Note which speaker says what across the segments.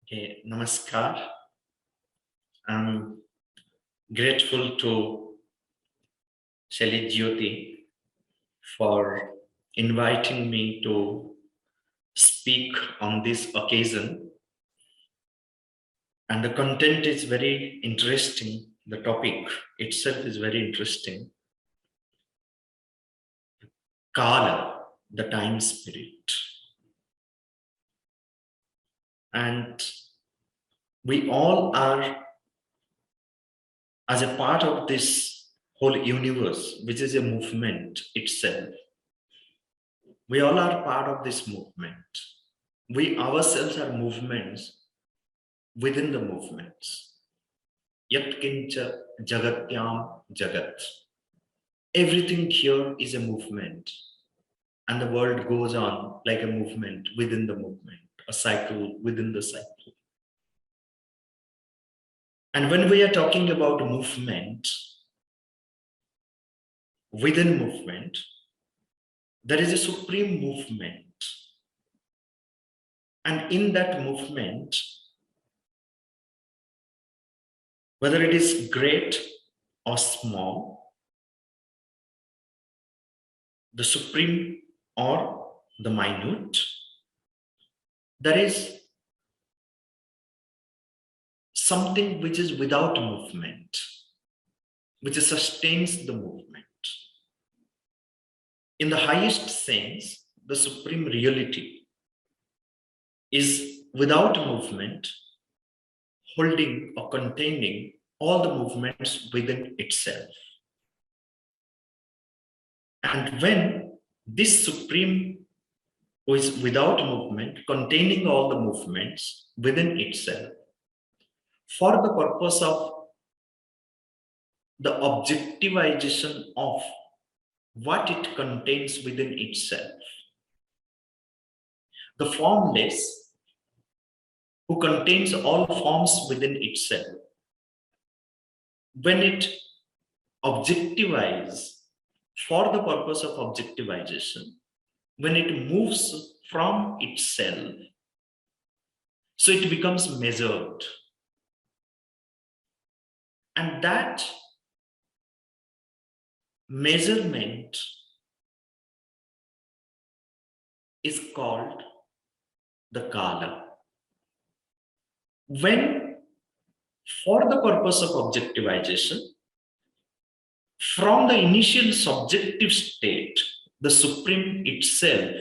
Speaker 1: Okay, namaskar. I'm grateful to Shali Jyoti for inviting me to speak on this occasion. And the content is very interesting. The topic itself is very interesting. Kala, the time spirit. And we all are, as a part of this whole universe, which is a movement itself. We all are part of this movement. We ourselves are movements within the movements. Yat kincha jagatyam jagat. Everything here is a movement, and the world goes on like a movement within the movement, a cycle within the cycle. And when we are talking about movement, within movement, there is a supreme movement. And in that movement, whether it is great or small, the supreme or the minute, there is something which is without movement, which sustains the movement. In the highest sense, the supreme reality is without movement, holding or containing all the movements within itself. And when this supreme who is without movement, containing all the movements within itself, for the purpose of the objectivization of what it contains within itself, the formless, who contains all forms within itself, when it objectivizes for the purpose of objectivization, when it moves from itself, so it becomes measured. And that measurement is called the Kala. When, for the purpose of objectivization, from the initial subjective state, the supreme itself,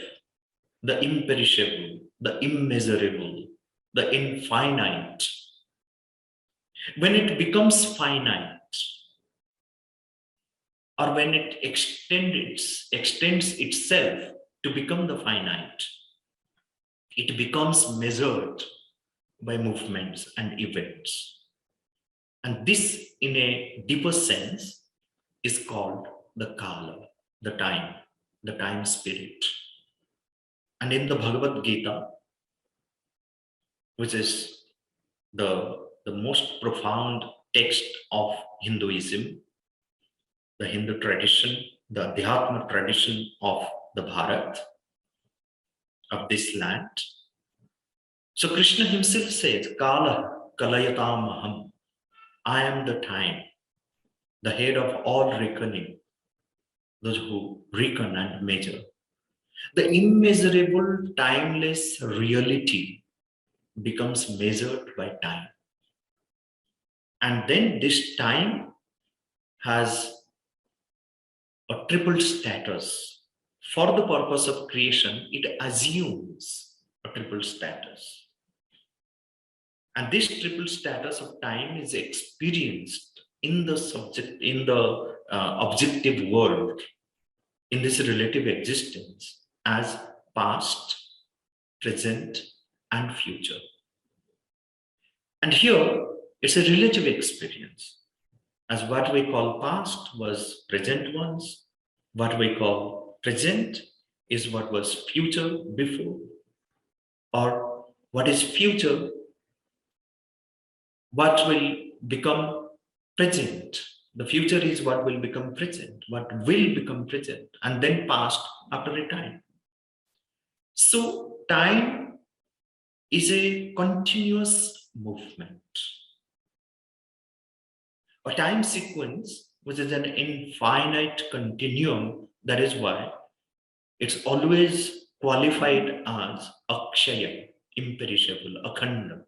Speaker 1: the imperishable, the immeasurable, the infinite, when it becomes finite, or when it extends itself to become the finite, it becomes measured by movements and events. And this, in a deeper sense, is called the Kala, the time spirit. And in the Bhagavad Gita, which is the most profound text of Hinduism, the Hindu tradition, the Adhyatma tradition of the Bharat, of this land. So Krishna himself says, Kala Kalayatamaham, I am the time, the head of all reckoning, those who reckon and measure. The immeasurable, timeless reality becomes measured by time. And then this time has a triple status. For the purpose of creation, it assumes a triple status. And this triple status of time is experienced in the objective world, in this relative existence, as past, present, and future. And here, it's a relative experience. As what we call past was present once, what we call present is what was future before, or what is future, what will become present. The future is what will become present, what will become present, and then past after a time. So time is a continuous movement, a time sequence which is an infinite continuum. That is why it's always qualified as akshaya, imperishable, akhanda,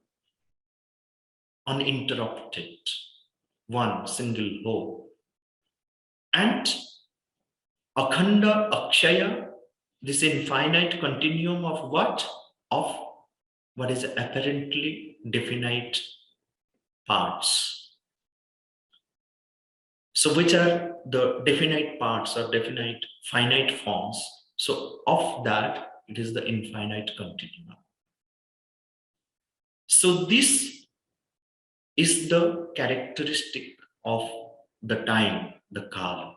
Speaker 1: uninterrupted, one single whole. And akhanda, akshaya, this infinite continuum of what? Of what is apparently definite parts. So which are the definite parts or definite finite forms? So of that, it is the infinite continuum. So this is the characteristic of the time, the kala.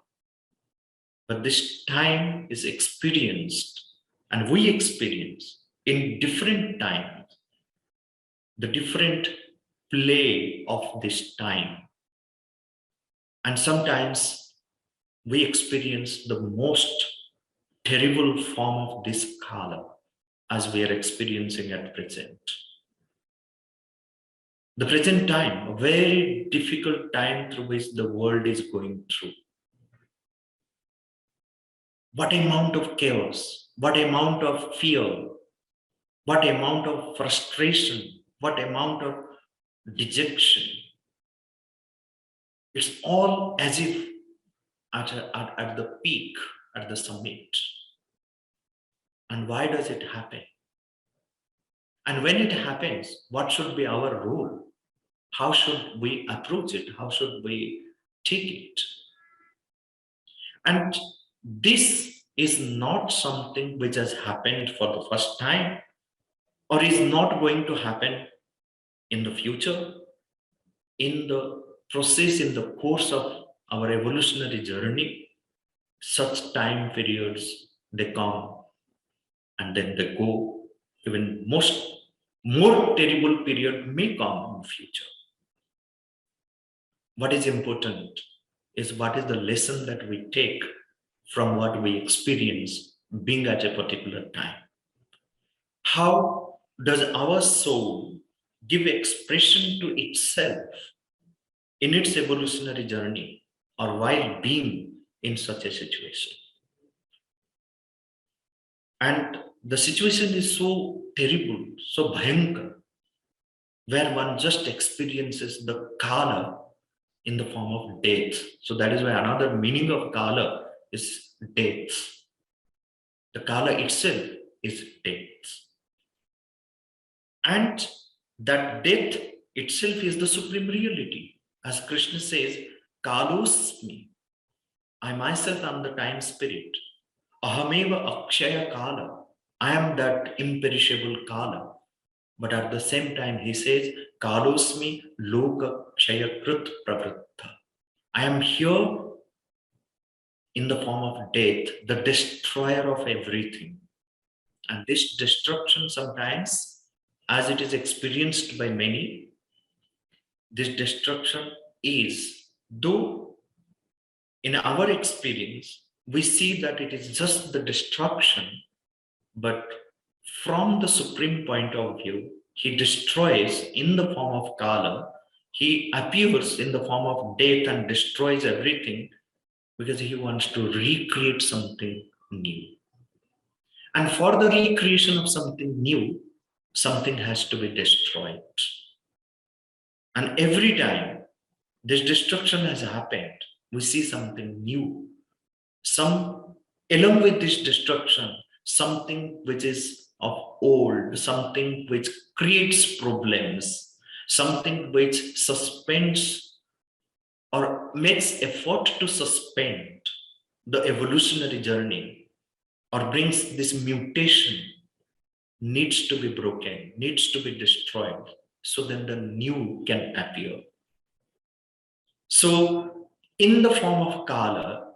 Speaker 1: But this time is experienced, and we experience in different times the different play of this time. And sometimes we experience the most terrible form of this kala as we are experiencing at present. The present time, a very difficult time through which the world is going through. What amount of chaos, what amount of fear, what amount of frustration, what amount of dejection. It's all as if at the peak, at the summit. And why does it happen? And when it happens, what should be our role? How should we approach it? How should we take it? And this is not something which has happened for the first time or is not going to happen in the future. In the process, in the course of our evolutionary journey, such time periods, they come and then they go. Even more terrible period may come in the future. What is important is what is the lesson that we take from what we experience being at a particular time. How does our soul give expression to itself in its evolutionary journey or while being in such a situation? And the situation is so terrible, so bhayankar, where one just experiences the kala in the form of death. So that is why another meaning of kala is death. The kala itself is death. And that death itself is the supreme reality. As Krishna says, Kalosmi, I myself am the time spirit. Ahameva akshaya kala, I am that imperishable kala. But at the same time, he says, Kalosmi loka kshaya krut pravritta. I am here in the form of death, the destroyer of everything. And this destruction sometimes, as it is experienced by many, this destruction is, though in our experience, we see that it is just the destruction, but from the supreme point of view, he destroys in the form of kala, he appears in the form of death and destroys everything because he wants to recreate something new. And for the recreation of something new, something has to be destroyed. And every time this destruction has happened, we see something new. Along with this destruction, something which is of old, something which creates problems, something which suspends or makes effort to suspend the evolutionary journey or brings this mutation needs to be broken, needs to be destroyed, so then the new can appear. So, in the form of Kala,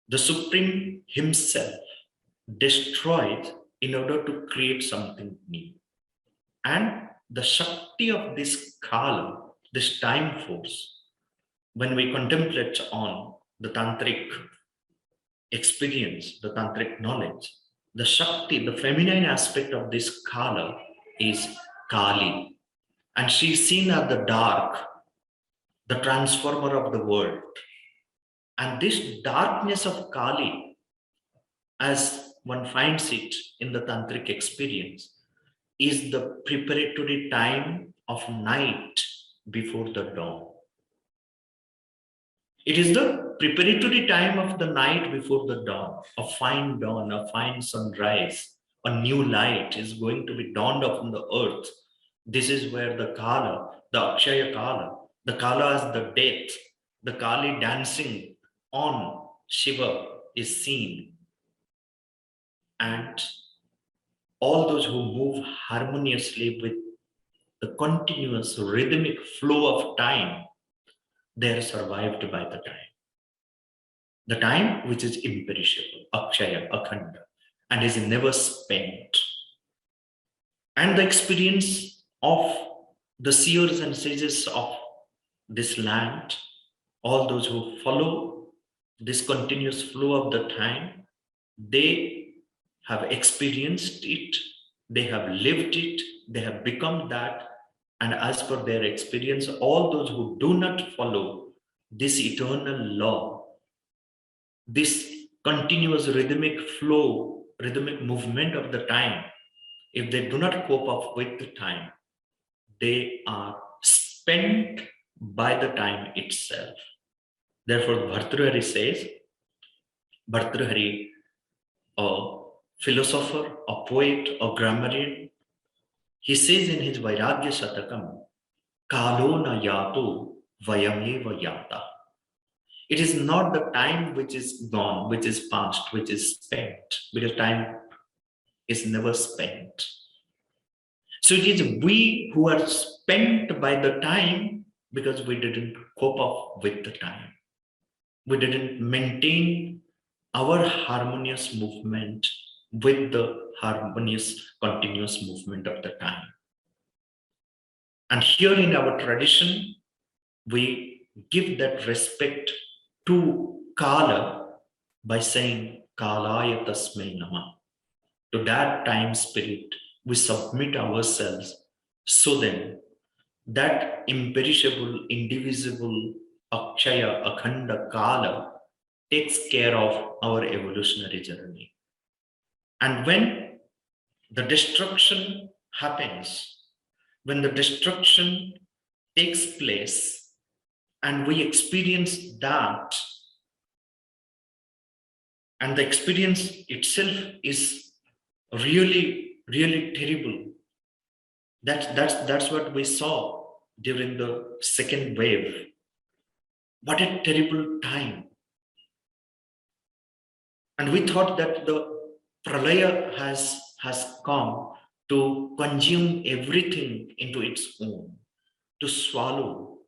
Speaker 1: the Supreme Himself destroyed in order to create something new. And the Shakti of this Kala, this time force, when we contemplate on the Tantric experience, the Tantric knowledge, the Shakti, the feminine aspect of this Kala is Kali, and she is seen as the dark, the transformer of the world. And this darkness of Kali, as one finds it in the tantric experience, is the preparatory time of night before the dawn. It is the preparatory time of the night before the dawn, a fine sunrise, a new light is going to be dawned upon the earth. This is where the Kala, the Akshaya Kala, the Kala as the death, the Kali dancing on Shiva is seen. And all those who move harmoniously with the continuous rhythmic flow of time, they are survived by the time. The time which is imperishable, Akshaya, Akhanda, and is never spent. And the experience of the seers and sages of this land, all those who follow this continuous flow of the time, they have experienced it, they have lived it, they have become that. And as per their experience, all those who do not follow this eternal law, this continuous rhythmic flow, rhythmic movement of the time, if they do not cope up with the time, they are spent by the time itself. Therefore, Bhartrhari says, Bhartrhari, a philosopher, a poet, a grammarian, he says in his Vairagya Shatakam, Kalo na yato vayameva yata. It is not the time which is gone, which is past, which is spent, because time is never spent. So it is we who are spent by the time because we didn't cope up with the time. We didn't maintain our harmonious movement with the harmonious, continuous movement of the time. And here in our tradition, we give that respect to Kala by saying Kalaya Tasmai Nama. To that time spirit, we submit ourselves, so then that imperishable, indivisible, Akshaya, Akhanda Kala takes care of our evolutionary journey. And when the destruction happens, when the destruction takes place, and we experience that, and the experience itself is really, really terrible. That's what we saw during the second wave. What a terrible time. And we thought that the pralaya has come to consume everything into its own, to swallow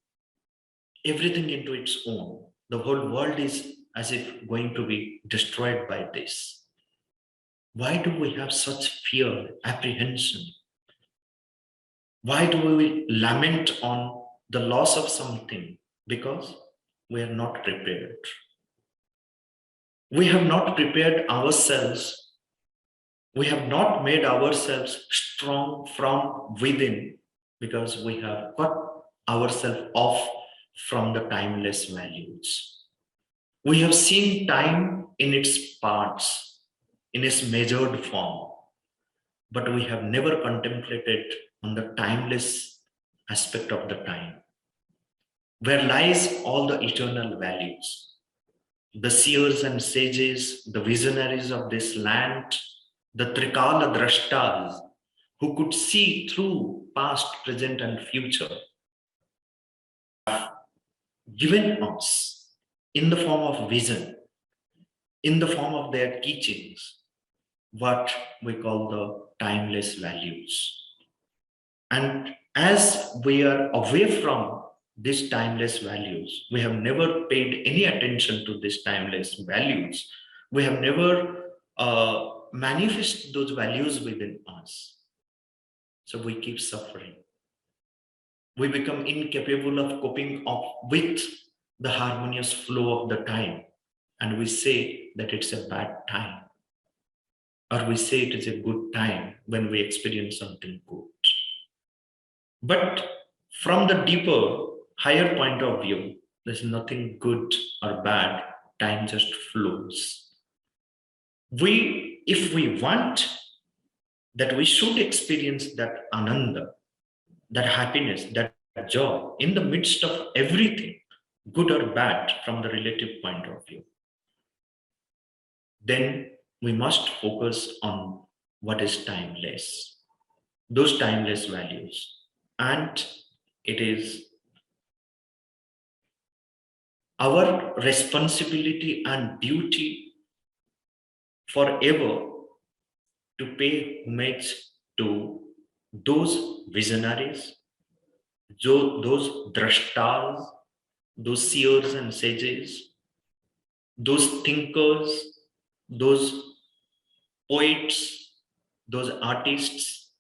Speaker 1: everything into its own. The whole world is as if going to be destroyed by this. Why do we have such fear, apprehension? Why do we lament on the loss of something? Because we are not prepared. We have not prepared ourselves. We have not made ourselves strong from within because we have cut ourselves off from the timeless values. We have seen time in its parts, in its measured form, but we have never contemplated on the timeless aspect of the time, where lies all the eternal values. The seers and sages, the visionaries of this land, the Trikala Drashtas, who could see through past, present, and future, given us in the form of vision, in the form of their teachings, what we call the timeless values. And as we are away from these timeless values, we have never paid any attention to these timeless values. We have never manifested those values within us. So we keep suffering. We become incapable of coping up with the harmonious flow of the time. And we say that it's a bad time. Or we say it is a good time when we experience something good. But from the deeper, higher point of view, there's nothing good or bad. Time just flows. If we want that, we should experience that ananda, that happiness, that joy in the midst of everything, good or bad from the relative point of view. Then we must focus on what is timeless, those timeless values. And it is our responsibility and duty forever to pay homage to those visionaries, those drashtas, those seers and sages, those thinkers, those poets, those artists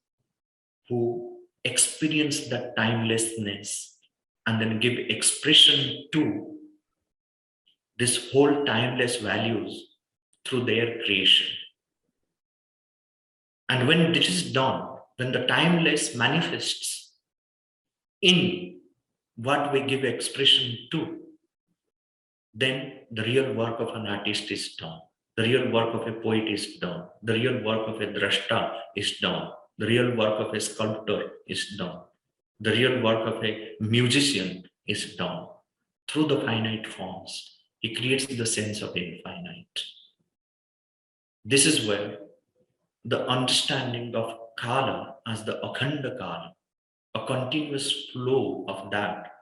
Speaker 1: who experience that timelessness and then give expression to this whole timeless values through their creation. And when this is done, when the timeless manifests in what we give expression to, then the real work of an artist is done. The real work of a poet is done. The real work of a drashta is done. The real work of a sculptor is done. The real work of a musician is done. Through the finite forms, he creates the sense of infinite. This is where the understanding of Kala as the Akhanda Kala, a continuous flow of that.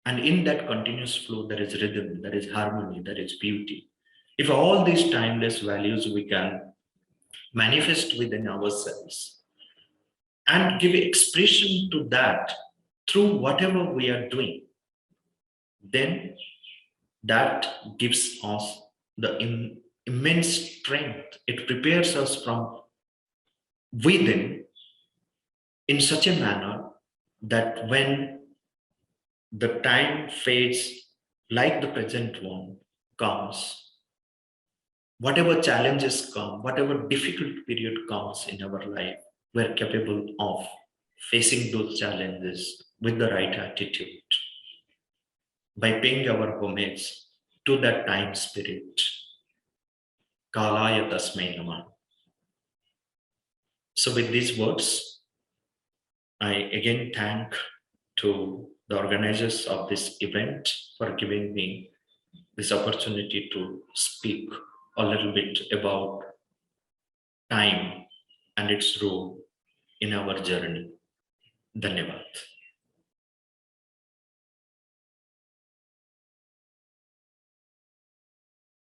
Speaker 1: And in that continuous flow, there is rhythm, there is harmony, there is beauty. If all these timeless values we can manifest within ourselves and give expression to that through whatever we are doing, then that gives us the immense strength. It prepares us from within in such a manner that when the time fades like the present one comes, whatever challenges come, whatever difficult period comes in our life, we're capable of facing those challenges with the right attitude by paying our homage to that time spirit. Kalaya tasmai namah. So with these words, I again thank to the organizers of this event for giving me this opportunity to speak a little bit about time and its role in our journey. Dhanyavad.